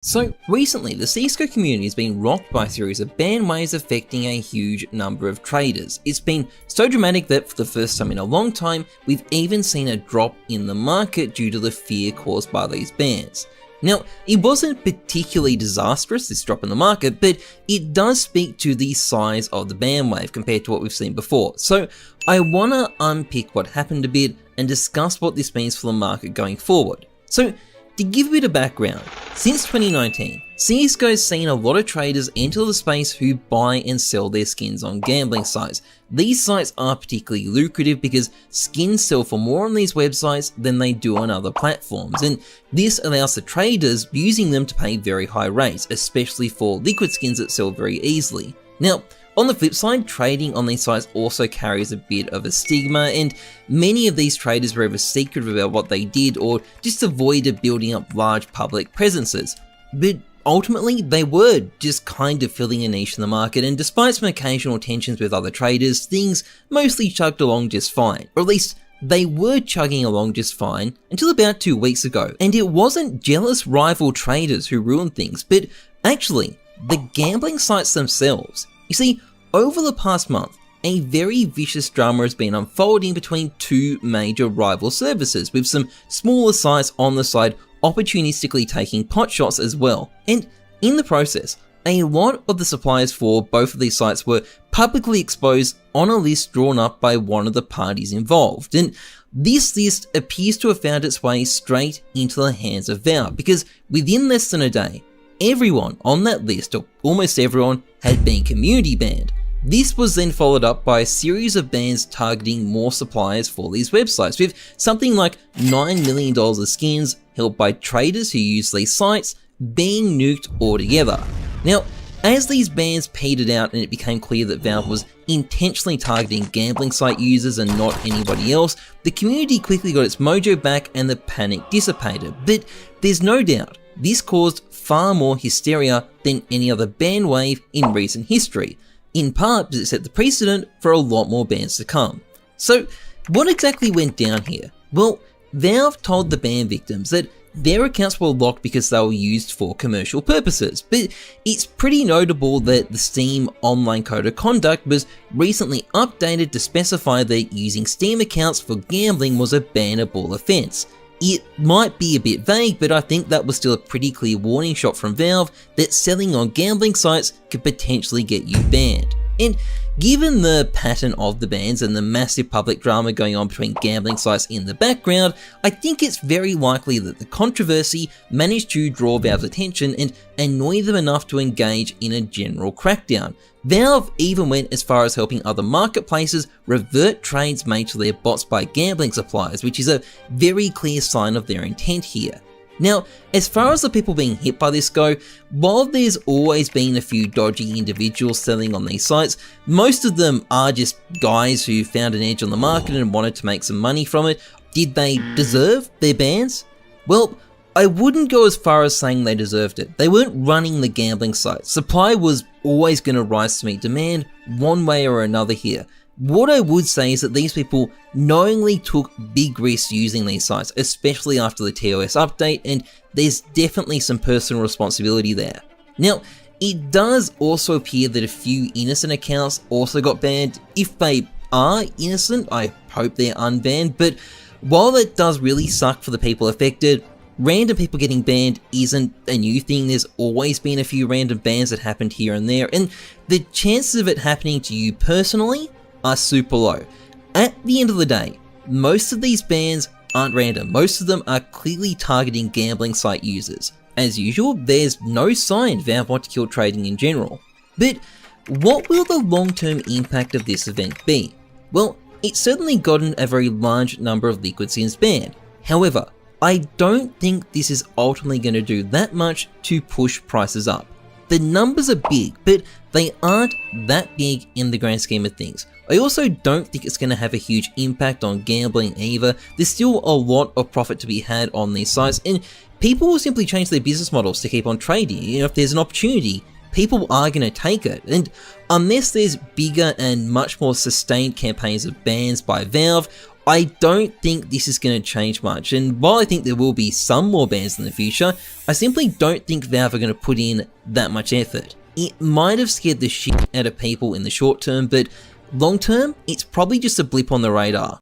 So recently, the CSGO community has been rocked by a series of ban waves affecting a huge number of traders. It's been so dramatic that for the first time in a long time, we've even seen a drop in the market due to the fear caused by these bans. Now, it wasn't particularly disastrous, this drop in the market, but it does speak to the size of the ban wave compared to what we've seen before. So I want to unpick what happened a bit and discuss what this means for the market going forward. So to give a bit of background, since 2019, CSGO's seen a lot of traders enter the space who buy and sell their skins on gambling sites. These sites are particularly lucrative because skins sell for more on these websites than they do on other platforms, and this allows the traders using them to pay very high rates, especially for liquid skins that sell very easily. Now, on the flip side, trading on these sites also carries a bit of a stigma, and many of these traders were either secretive about what they did or just avoided building up large public presences. But ultimately, they were just kind of filling a niche in the market, and despite some occasional tensions with other traders, things mostly chugged along just fine. Or at least, they were chugging along just fine until about 2 weeks ago. And it wasn't jealous rival traders who ruined things, but actually, the gambling sites themselves. You see, over the past month, a very vicious drama has been unfolding between two major rival services, with some smaller sites on the side opportunistically taking potshots as well. And in the process, a lot of the suppliers for both of these sites were publicly exposed on a list drawn up by one of the parties involved. And this list appears to have found its way straight into the hands of Valve, because within less than a day, everyone on that list, or almost everyone, had been community banned. This was then followed up by a series of bans targeting more suppliers for these websites, with something like $9 million of skins held by traders who use these sites being nuked altogether. Now, as these bans petered out and it became clear that Valve was intentionally targeting gambling site users and not anybody else, the community quickly got its mojo back and the panic dissipated. But there's no doubt this caused far more hysteria than any other ban wave in recent history, in part because it set the precedent for a lot more bans to come. So what exactly went down here? Well, Valve told the ban victims that their accounts were locked because they were used for commercial purposes, but it's pretty notable that the Steam online code of conduct was recently updated to specify that using Steam accounts for gambling was a bannable offense. It might be a bit vague, but I think that was still a pretty clear warning shot from Valve that selling on gambling sites could potentially get you banned. And given the pattern of the bans and the massive public drama going on between gambling sites in the background, I think it's very likely that the controversy managed to draw Valve's attention and annoy them enough to engage in a general crackdown. Valve even went as far as helping other marketplaces revert trades made to their bots by gambling suppliers, which is a very clear sign of their intent here. Now, as far as the people being hit by this go, while there's always been a few dodgy individuals selling on these sites, most of them are just guys who found an edge on the market and wanted to make some money from it. Did they deserve their bans? Well, I wouldn't go as far as saying they deserved it. They weren't running the gambling site. Supply was always going to rise to meet demand one way or another here. What I would say is that these people knowingly took big risks using these sites, especially after the TOS update, and there's definitely some personal responsibility there. Now, it does also appear that a few innocent accounts also got banned. If they are innocent, I hope they're unbanned, but while that does really suck for the people affected, random people getting banned isn't a new thing. There's always been a few random bans that happened here and there, and the chances of it happening to you personally are super low. At the end of the day, most of these bans aren't random. Most of them are clearly targeting gambling site users. As usual, there's no sign Valve want to kill trading in general. But what will the long-term impact of this event be? Well, it's certainly gotten a very large number of liquid skins banned. However, I don't think this is ultimately going to do that much to push prices up. The numbers are big, but they aren't that big in the grand scheme of things. I also don't think it's going to have a huge impact on gambling either. There's still a lot of profit to be had on these sites, and people will simply change their business models to keep on trading. You know, if there's an opportunity, people are going to take it. And unless there's bigger and much more sustained campaigns of bans by Valve, I don't think this is going to change much, and while I think there will be some more bans in the future, I simply don't think Valve are going to put in that much effort. It might have scared the shit out of people in the short term, but long term, it's probably just a blip on the radar.